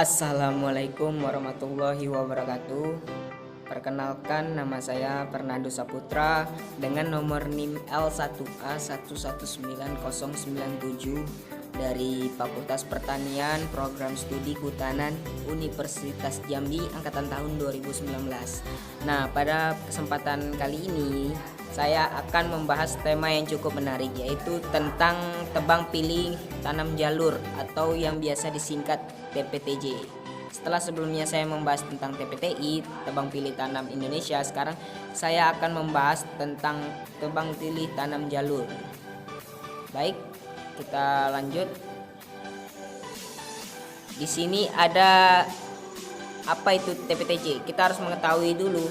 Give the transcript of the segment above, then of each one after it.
Assalamualaikum warahmatullahi wabarakatuh. Perkenalkan, nama saya Fernando Saputra dengan nomor NIM L1A119097 dari Fakultas Pertanian Program Studi Kehutanan Universitas Jambi angkatan tahun 2019. Nah, pada kesempatan kali ini saya akan membahas tema yang cukup menarik, yaitu tentang tebang pilih tanam jalur atau yang biasa disingkat TPTJ. Setelah sebelumnya saya membahas tentang TPTI, tebang pilih tanam Indonesia, sekarang saya akan membahas tentang tebang pilih tanam jalur. Baik, kita lanjut. Di sini ada apa itu TPTJ? Kita harus mengetahui dulu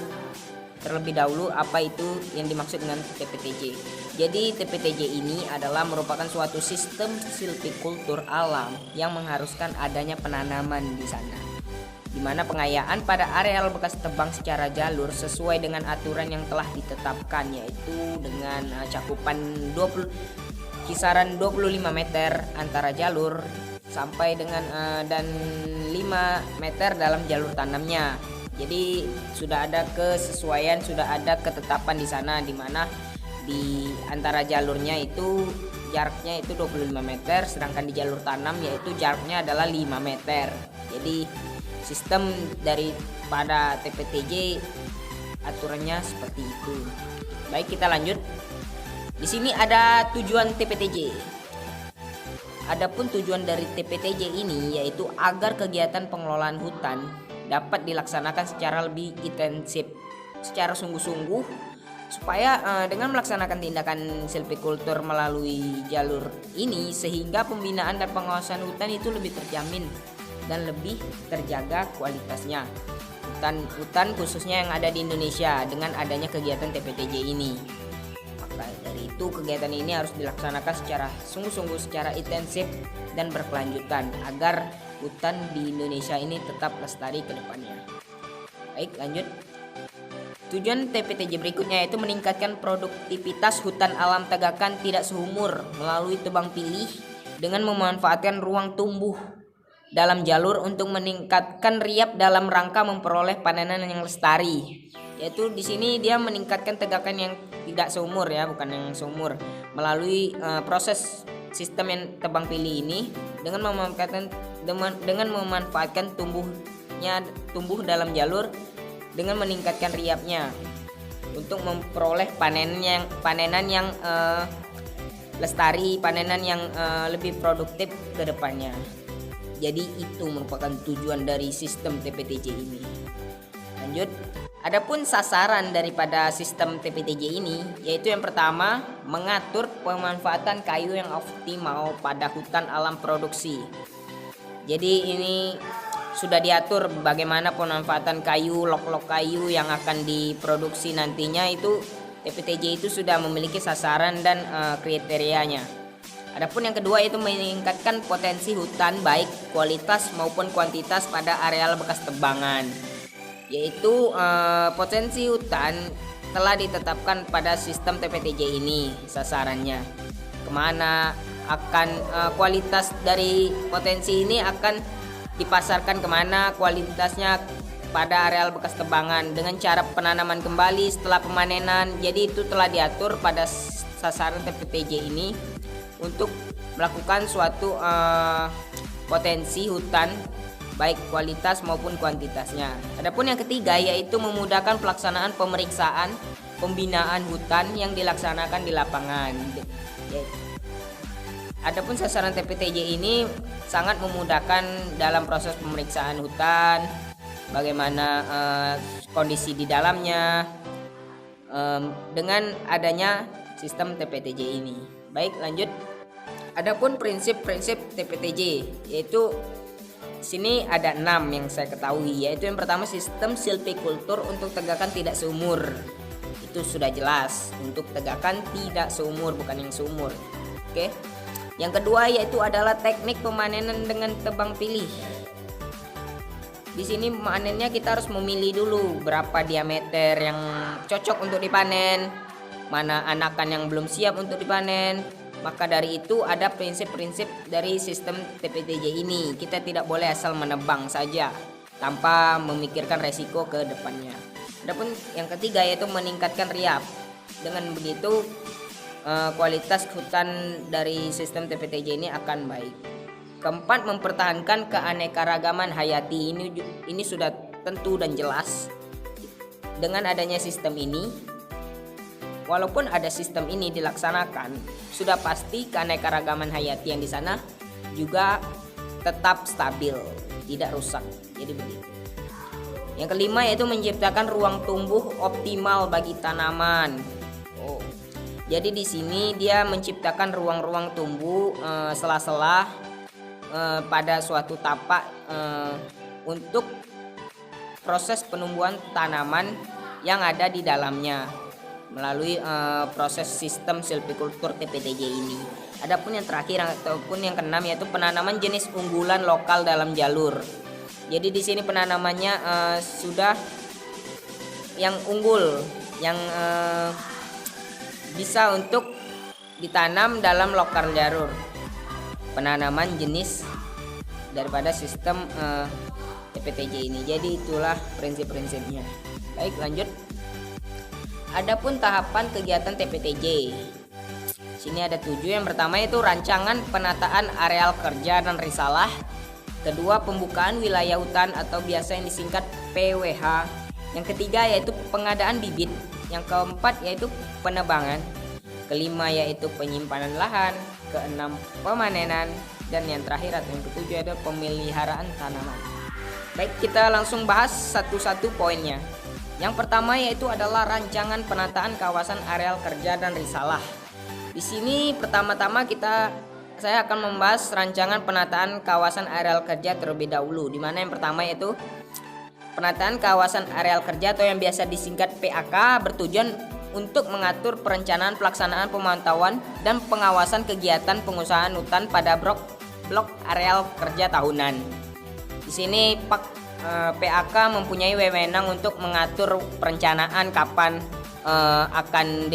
terlebih dahulu apa itu yang dimaksud dengan TPTJ. Jadi TPTJ ini adalah merupakan suatu sistem silvikultur alam yang mengharuskan adanya penanaman di sana, di mana pengayaan pada areal bekas tebang secara jalur sesuai dengan aturan yang telah ditetapkan, yaitu dengan cakupan kisaran 25 meter antara jalur sampai dengan dan 5 meter dalam jalur tanamnya. Jadi sudah ada kesesuaian, sudah ada ketetapan di sana, di mana di antara jalurnya itu jaraknya itu 25 meter, sedangkan di jalur tanam yaitu jaraknya adalah 5 meter. Jadi sistem daripada TPTJ aturannya seperti itu. Baik, kita lanjut. Di sini ada tujuan TPTJ. Adapun tujuan dari TPTJ ini yaitu agar kegiatan pengelolaan hutan dapat dilaksanakan secara lebih intensif, secara sungguh-sungguh, supaya dengan melaksanakan tindakan silvikultur melalui jalur ini, sehingga pembinaan dan pengawasan hutan itu lebih terjamin dan lebih terjaga kualitasnya. Hutan khususnya yang ada di Indonesia dengan adanya kegiatan TPTJ ini. Maka dari itu kegiatan ini harus dilaksanakan secara sungguh-sungguh, secara intensif dan berkelanjutan agar hutan di Indonesia ini tetap lestari ke depannya. Baik, lanjut. Tujuan TPTJ berikutnya yaitu meningkatkan produktivitas hutan alam tegakan tidak seumur melalui tebang pilih dengan memanfaatkan ruang tumbuh dalam jalur untuk meningkatkan riap dalam rangka memperoleh panenan yang lestari. Yaitu di sini dia meningkatkan tegakan yang tidak seumur, ya, bukan yang seumur, melalui proses sistem yang tebang pilih ini dengan memanfaatkan tumbuh dalam jalur dengan meningkatkan riapnya untuk memperoleh panenan yang lestari, panenan yang lebih produktif ke depannya. Jadi itu merupakan tujuan dari sistem TPTJ ini. Lanjut. Adapun sasaran daripada sistem TPTJ ini yaitu yang pertama, mengatur pemanfaatan kayu yang optimal pada hutan alam produksi. Jadi ini sudah diatur bagaimana pemanfaatan kayu, lok-lok kayu yang akan diproduksi nantinya, itu TPTJ itu sudah memiliki sasaran dan kriterianya. Adapun yang kedua itu meningkatkan potensi hutan baik kualitas maupun kuantitas pada areal bekas tebangan. Yaitu potensi hutan telah ditetapkan pada sistem TPTJ ini sasarannya. Kemana akan kualitas dari potensi ini akan dipasarkan kemana kualitasnya pada areal bekas tebangan dengan cara penanaman kembali setelah pemanenan. Jadi itu telah diatur pada sasaran TPTJ ini untuk melakukan suatu potensi hutan baik kualitas maupun kuantitasnya. Adapun yang ketiga yaitu memudahkan pelaksanaan pemeriksaan pembinaan hutan yang dilaksanakan di lapangan. Adapun sasaran TPTJ ini sangat memudahkan dalam proses pemeriksaan hutan, bagaimana kondisi di dalamnya dengan adanya sistem TPTJ ini. Baik, lanjut. Adapun prinsip-prinsip TPTJ yaitu sini ada 6 yang saya ketahui, yaitu yang pertama sistem silvikultur untuk tegakan tidak seumur. Itu sudah jelas, untuk tegakan tidak seumur, bukan yang seumur. Oke. Yang kedua yaitu adalah teknik pemanenan dengan tebang pilih. Di sini panennya kita harus memilih dulu berapa diameter yang cocok untuk dipanen, mana anakan yang belum siap untuk dipanen, Maka dari itu ada prinsip-prinsip dari sistem TPTJ ini. Kita tidak boleh asal menebang saja tanpa memikirkan resiko ke depannya. Adapun yang ketiga yaitu meningkatkan riap. Dengan begitu kualitas hutan dari sistem TPTJ ini akan baik. Keempat, mempertahankan keanekaragaman hayati. Ini sudah tentu dan jelas. Dengan adanya sistem ini, walaupun ada sistem ini dilaksanakan, sudah pasti keanekaragaman hayati yang di sana juga tetap stabil, tidak rusak. Jadi begitu. Yang kelima yaitu menciptakan ruang tumbuh optimal bagi tanaman. Jadi di sini dia menciptakan ruang-ruang tumbuh sela-sela pada suatu tapak untuk proses penumbuhan tanaman yang ada di dalamnya melalui proses sistem silvicultur TPTJ ini. Adapun yang terakhir ataupun yang keenam yaitu penanaman jenis unggulan lokal dalam jalur. Jadi di sini penanamannya sudah yang unggul, yang bisa untuk ditanam dalam lokal jalur. Penanaman jenis daripada sistem TPTJ ini. Jadi itulah prinsip-prinsipnya. Baik, lanjut. Adapun tahapan kegiatan TPTJ. Sini ada 7. Yang pertama itu rancangan penataan areal kerja dan risalah. Kedua, pembukaan wilayah hutan atau biasa yang disingkat PWH. Yang ketiga yaitu pengadaan bibit. Yang keempat yaitu penebangan. Kelima yaitu penyimpanan lahan. Keenam, pemanenan. Dan yang terakhir atau yang ketujuh adalah pemeliharaan tanaman. Baik, kita langsung bahas satu-satu poinnya. Yang pertama yaitu adalah rancangan penataan kawasan areal kerja dan risalah. Di sini pertama-tama saya akan membahas rancangan penataan kawasan areal kerja terlebih dahulu. Di mana yang pertama yaitu penataan kawasan areal kerja atau yang biasa disingkat PAK bertujuan untuk mengatur perencanaan pelaksanaan pemantauan dan pengawasan kegiatan pengusahaan hutan pada blok areal kerja tahunan. Di sini PAK mempunyai wewenang untuk mengatur perencanaan kapan akan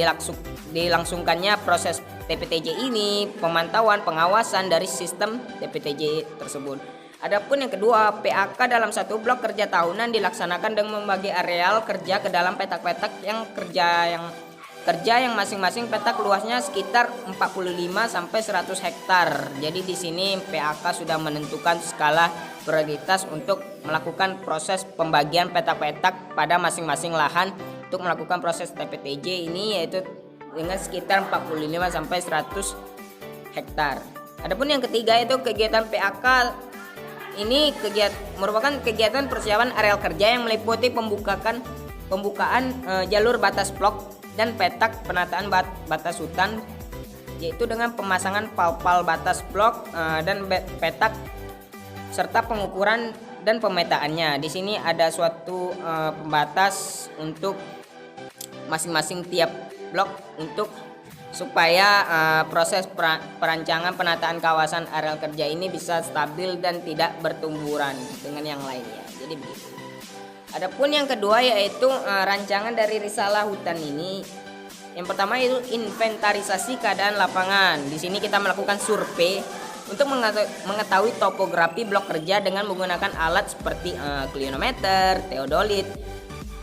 dilangsungkannya proses TPTJ ini, pemantauan pengawasan dari sistem TPTJ tersebut. Adapun yang kedua, PAK dalam satu blok kerja tahunan dilaksanakan dengan membagi areal kerja ke dalam petak-petak yang masing-masing petak luasnya sekitar 45 sampai 100 hektar. Jadi di sini PAK sudah menentukan skala prioritas untuk melakukan proses pembagian petak-petak pada masing-masing lahan untuk melakukan proses TPTJ ini yaitu dengan sekitar 45 sampai 100 hektar. Adapun yang ketiga itu kegiatan PAK ini merupakan kegiatan persiapan areal kerja yang meliputi pembukaan jalur batas blok dan petak penataan batas hutan, yaitu dengan pemasangan pal-pal batas blok dan petak serta pengukuran dan pemetaannya. Di sini ada suatu pembatas untuk masing-masing tiap blok untuk supaya proses perancangan penataan kawasan areal kerja ini bisa stabil dan tidak bertumburan dengan yang lainnya. Jadi begitu. Adapun yang kedua yaitu rancangan dari risalah hutan ini. Yang pertama itu inventarisasi keadaan lapangan. Di sini kita melakukan survei untuk mengetahui topografi blok kerja dengan menggunakan alat seperti clinometer, theodolit,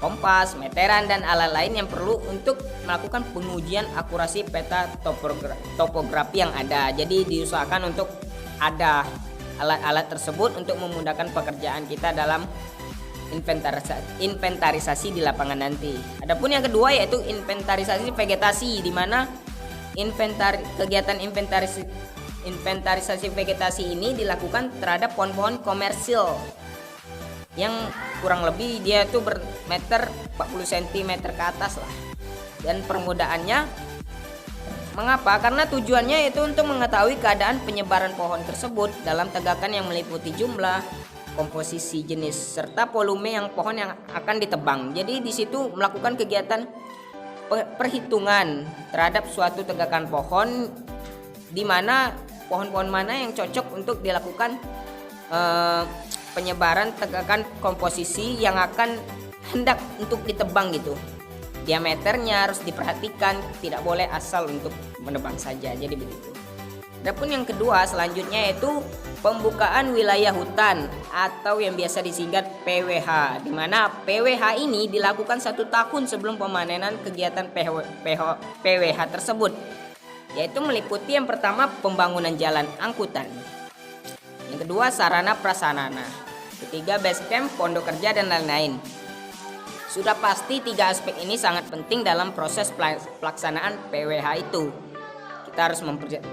kompas, meteran, dan alat lain yang perlu untuk melakukan pengujian akurasi peta topografi yang ada. Jadi diusahakan untuk ada alat-alat tersebut untuk memudahkan pekerjaan kita dalam inventarisasi di lapangan nanti. Adapun yang kedua yaitu inventarisasi vegetasi, di mana kegiatan inventarisasi vegetasi ini dilakukan terhadap pohon-pohon komersil yang kurang lebih dia itu bermeter 40 cm ke atas lah. Dan permudaannya mengapa? Karena tujuannya itu untuk mengetahui keadaan penyebaran pohon tersebut dalam tegakan yang meliputi jumlah, komposisi jenis serta volume yang pohon yang akan ditebang. Jadi di situ melakukan kegiatan perhitungan terhadap suatu tegakan pohon, di mana pohon-pohon mana yang cocok untuk dilakukan penyebaran tegakan komposisi yang akan hendak untuk ditebang gitu. Diameternya harus diperhatikan, tidak boleh asal untuk menebang saja. Jadi begitu. Adapun yang kedua selanjutnya yaitu pembukaan wilayah hutan atau yang biasa disingkat PWH, di mana PWH ini dilakukan 1 tahun sebelum pemanenan kegiatan PWH tersebut, yaitu meliputi yang pertama pembangunan jalan angkutan, yang kedua sarana prasarana, ketiga base camp, pondok kerja dan lain-lain. Sudah pasti 3 aspek ini sangat penting dalam proses pelaksanaan PWH itu. Kita harus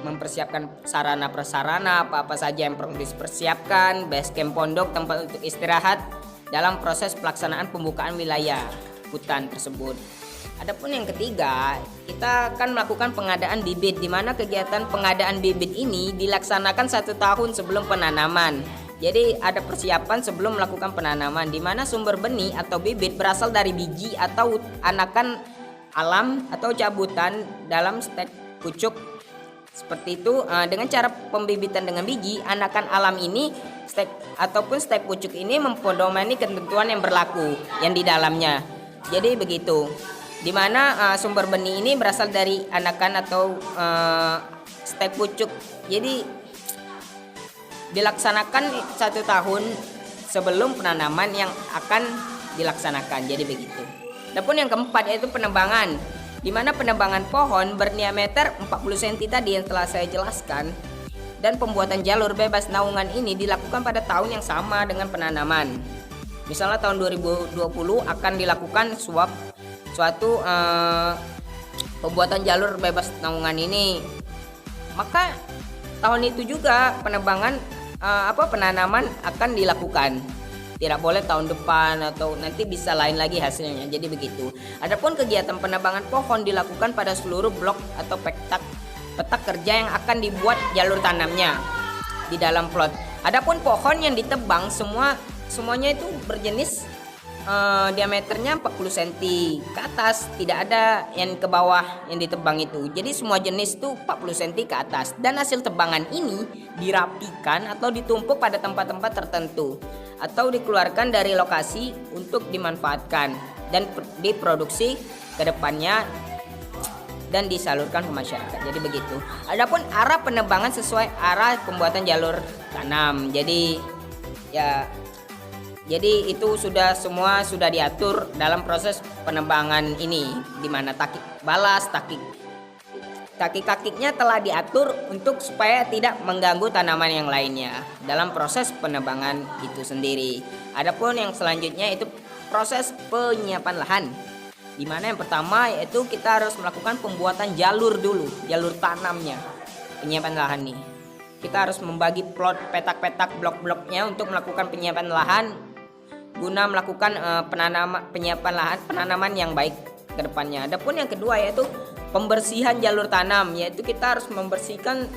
mempersiapkan sarana prasarana, apa-apa saja yang perlu dipersiapkan, base camp, pondok, tempat untuk istirahat dalam proses pelaksanaan pembukaan wilayah hutan tersebut. Adapun yang ketiga, kita akan melakukan pengadaan bibit, di mana kegiatan pengadaan bibit ini dilaksanakan 1 tahun sebelum penanaman. Jadi ada persiapan sebelum melakukan penanaman, di mana sumber benih atau bibit berasal dari biji atau anakan alam atau cabutan dalam stek pucuk. Seperti itu, dengan cara pembibitan dengan biji anakan alam ini, stek ataupun stek pucuk ini mempedomani ketentuan yang berlaku yang di dalamnya. Jadi begitu. Di mana sumber benih ini berasal dari anakan atau stek pucuk. Jadi dilaksanakan 1 tahun sebelum penanaman yang akan dilaksanakan. Jadi begitu. Adapun yang keempat yaitu penebangan, di mana penebangan pohon berdiameter 40 cm tadi yang telah saya jelaskan, dan pembuatan jalur bebas naungan ini dilakukan pada tahun yang sama dengan penanaman. Misalnya tahun 2020 akan dilakukan suatu pembuatan jalur bebas naungan ini, maka tahun itu juga penanaman akan dilakukan. Tidak boleh tahun depan atau nanti bisa lain lagi hasilnya. Jadi begitu. Adapun kegiatan penebangan pohon dilakukan pada seluruh blok atau petak kerja yang akan dibuat jalur tanamnya di dalam plot. Adapun pohon yang ditebang semuanya itu berjenis diameternya 40 cm ke atas, tidak ada yang ke bawah yang ditebang itu. Jadi semua jenis itu 40 cm ke atas, dan hasil tebangan ini dirapikan atau ditumpuk pada tempat-tempat tertentu atau dikeluarkan dari lokasi untuk dimanfaatkan dan diproduksi ke depannya dan disalurkan ke masyarakat. Jadi begitu. Adapun arah penebangan sesuai arah pembuatan jalur tanam. Jadi itu semua sudah diatur dalam proses penebangan ini, di mana kaki-kakinya telah diatur untuk supaya tidak mengganggu tanaman yang lainnya dalam proses penebangan itu sendiri. Adapun yang selanjutnya itu proses penyiapan lahan, di mana yang pertama yaitu kita harus melakukan pembuatan jalur dulu, jalur tanamnya. Penyiapan lahan nih, kita harus membagi plot, petak-petak, blok-bloknya untuk melakukan penyiapan lahan guna melakukan penanaman yang baik ke depannya. Adapun yang kedua yaitu pembersihan jalur tanam, yaitu kita harus membersihkan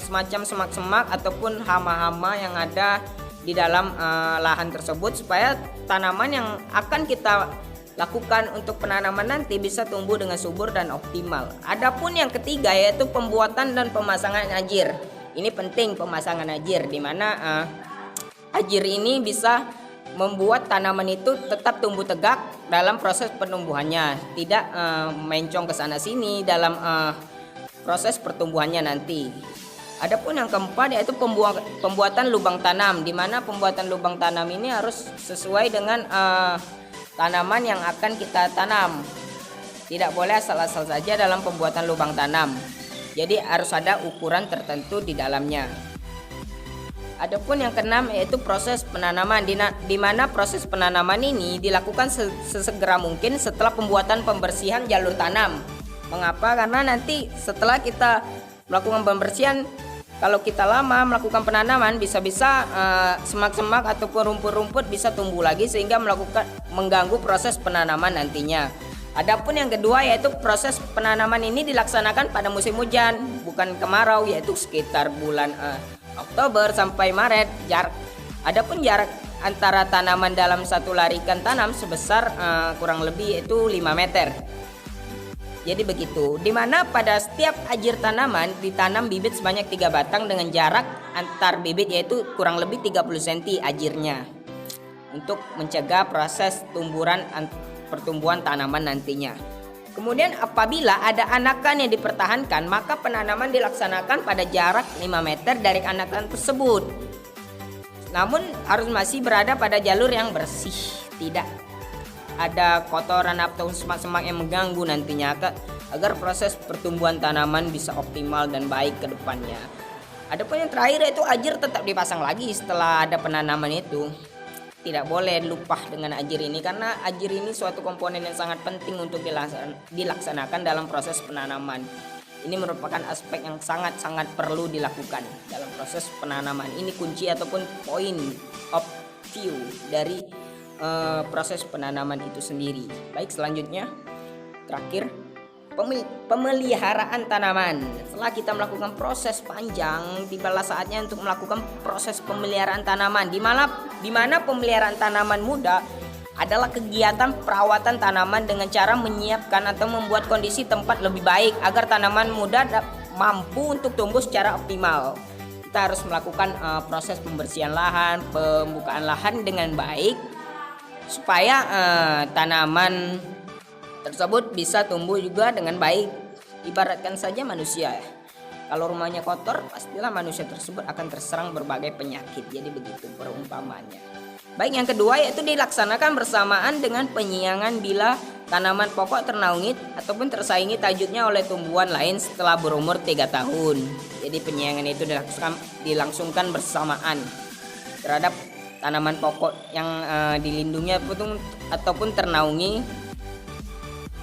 semacam semak-semak ataupun hama-hama yang ada di dalam lahan tersebut supaya tanaman yang akan kita lakukan untuk penanaman nanti bisa tumbuh dengan subur dan optimal. Adapun yang ketiga yaitu pembuatan dan pemasangan ajir. Ini penting, pemasangan ajir, di mana ajir ini bisa membuat tanaman itu tetap tumbuh tegak dalam proses penumbuhannya, tidak mencong ke sana sini dalam proses pertumbuhannya nanti. Adapun yang keempat yaitu pembuatan lubang tanam, di mana pembuatan lubang tanam ini harus sesuai dengan tanaman yang akan kita tanam. Tidak boleh asal-asal saja dalam pembuatan lubang tanam. Jadi harus ada ukuran tertentu di dalamnya. Adapun yang keenam yaitu proses penanaman, di mana proses penanaman ini dilakukan sesegera mungkin setelah pembersihan jalur tanam. Mengapa? Karena nanti setelah kita melakukan pembersihan, kalau kita lama melakukan penanaman, bisa-bisa semak-semak ataupun rumput-rumput bisa tumbuh lagi sehingga mengganggu proses penanaman nantinya. Adapun yang kedua yaitu proses penanaman ini dilaksanakan pada musim hujan, bukan kemarau, yaitu sekitar bulan Oktober sampai Maret. Adapun jarak antara tanaman dalam satu larikan tanam sebesar kurang lebih itu 5 meter. Jadi begitu, dimana pada setiap ajir tanaman ditanam bibit sebanyak 3 batang dengan jarak antar bibit yaitu kurang lebih 30 cm ajirnya, untuk mencegah proses pertumbuhan tanaman nantinya. Kemudian apabila ada anakan yang dipertahankan, maka penanaman dilaksanakan pada jarak 5 meter dari anakan tersebut. Namun harus masih berada pada jalur yang bersih, tidak ada kotoran atau semak-semak yang mengganggu nantinya, agar proses pertumbuhan tanaman bisa optimal dan baik ke depannya. Adapun yang terakhir yaitu ajir tetap dipasang lagi setelah ada penanaman itu. Tidak boleh lupa dengan ajir ini, karena ajir ini suatu komponen yang sangat penting untuk dilaksanakan dalam proses penanaman. Ini merupakan aspek yang sangat-sangat perlu dilakukan dalam proses penanaman. Ini kunci ataupun point of view dari proses penanaman itu sendiri. Baik, selanjutnya terakhir, pemeliharaan tanaman. Setelah kita melakukan proses panjang, tibalah saatnya untuk melakukan proses pemeliharaan tanaman, di mana pemeliharaan tanaman muda adalah kegiatan perawatan tanaman dengan cara menyiapkan atau membuat kondisi tempat lebih baik agar tanaman muda mampu untuk tumbuh secara optimal. Kita harus melakukan proses pembersihan lahan, pembukaan lahan dengan baik supaya tanaman tersebut bisa tumbuh juga dengan baik. Ibaratkan saja manusia, kalau rumahnya kotor, pastilah manusia tersebut akan terserang berbagai penyakit. Jadi begitu perumpamannya. Baik, yang kedua yaitu dilaksanakan bersamaan dengan penyiangan bila tanaman pokok ternaungi ataupun tersaingi tajuknya oleh tumbuhan lain setelah berumur 3 tahun. Jadi penyiangan itu dilangsungkan bersamaan terhadap tanaman pokok yang dilindungi ataupun ternaungi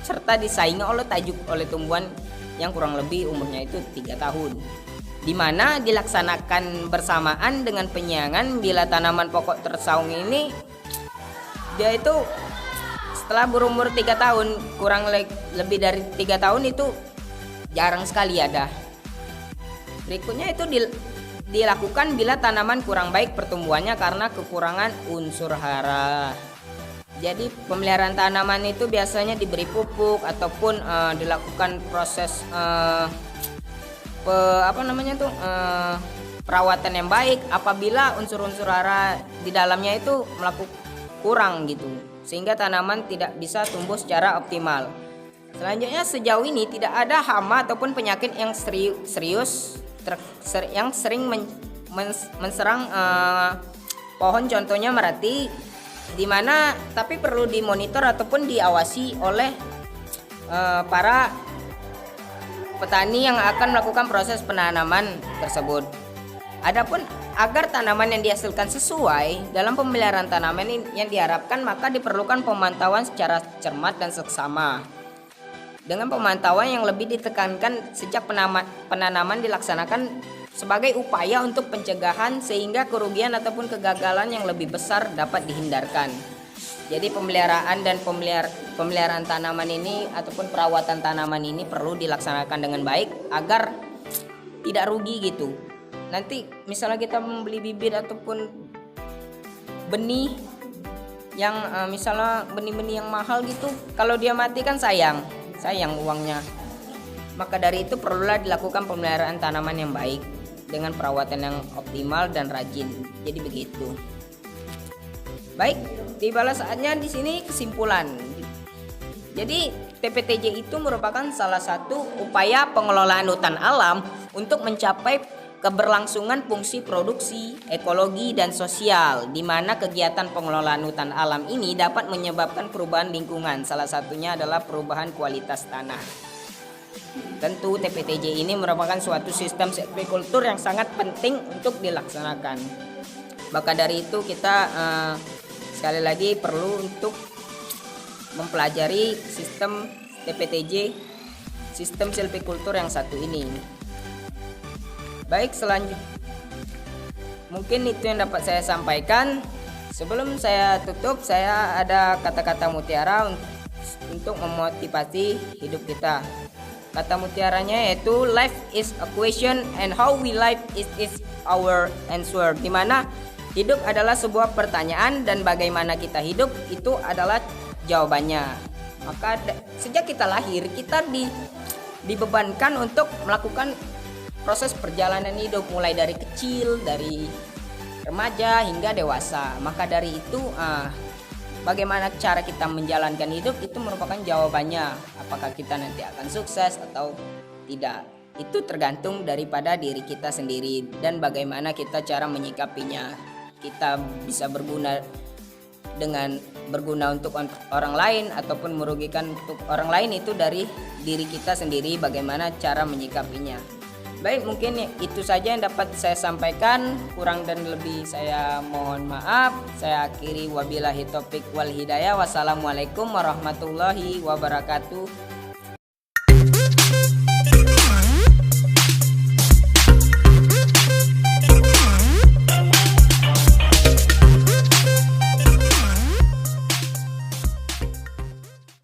serta disaingi oleh tumbuhan yang kurang lebih umurnya itu 3 tahun, di mana dilaksanakan bersamaan dengan penyiangan bila tanaman pokok tersaung ini dia itu setelah berumur 3 tahun, kurang lebih dari 3 tahun itu jarang sekali ada. Berikutnya itu dilakukan bila tanaman kurang baik pertumbuhannya karena kekurangan unsur hara. Jadi pemeliharaan tanaman itu biasanya diberi pupuk ataupun dilakukan proses perawatan yang baik apabila unsur-unsur hara di dalamnya itu kurang gitu, sehingga tanaman tidak bisa tumbuh secara optimal. Selanjutnya, sejauh ini tidak ada hama ataupun penyakit yang serius yang sering menserang pohon, contohnya merati, di mana tapi perlu dimonitor ataupun diawasi oleh para petani yang akan melakukan proses penanaman tersebut. Adapun agar tanaman yang dihasilkan sesuai dalam pemeliharaan tanaman yang diharapkan, maka diperlukan pemantauan secara cermat dan seksama. Dengan pemantauan yang lebih ditekankan sejak penanaman dilaksanakan sebagai upaya untuk pencegahan sehingga kerugian ataupun kegagalan yang lebih besar dapat dihindarkan. Jadi pemeliharaan tanaman ini ataupun perawatan tanaman ini perlu dilaksanakan dengan baik agar tidak rugi gitu. Nanti misalnya kita membeli bibit ataupun benih yang misalnya benih-benih yang mahal gitu, kalau dia mati kan sayang uangnya. Maka dari itu perlulah dilakukan pemeliharaan tanaman yang baik dengan perawatan yang optimal dan rajin. Jadi begitu. Baik, tibalah saatnya di sini kesimpulan. Jadi TPTJ itu merupakan salah satu upaya pengelolaan hutan alam untuk mencapai keberlangsungan fungsi produksi, ekologi, dan sosial, di mana kegiatan pengelolaan hutan alam ini dapat menyebabkan perubahan lingkungan. Salah satunya adalah perubahan kualitas tanah. Tentu TPTJ ini merupakan suatu sistem silvikultur yang sangat penting untuk dilaksanakan. Maka dari itu kita sekali lagi perlu untuk mempelajari sistem TPTJ, sistem silvikultur yang satu ini. Baik, selanjutnya mungkin itu yang dapat saya sampaikan. Sebelum saya tutup, saya ada kata-kata mutiara untuk memotivasi hidup kita. Kata mutiaranya yaitu life is a question and how we live is our answer. Dimana hidup adalah sebuah pertanyaan dan bagaimana kita hidup itu adalah jawabannya. Maka sejak kita lahir kita dibebankan untuk melakukan proses perjalanan hidup mulai dari kecil, dari remaja hingga dewasa. Maka dari itu bagaimana cara kita menjalankan hidup itu merupakan jawabannya. Apakah kita nanti akan sukses atau tidak, itu tergantung daripada diri kita sendiri dan bagaimana kita cara menyikapinya. Kita bisa berguna untuk orang lain ataupun merugikan untuk orang lain, itu dari diri kita sendiri bagaimana cara menyikapinya. Baik, mungkin itu saja yang dapat saya sampaikan. Kurang dan lebih saya mohon maaf. Saya akhiri, wabillahi taufik wal hidayah. Wassalamualaikum warahmatullahi wabarakatuh.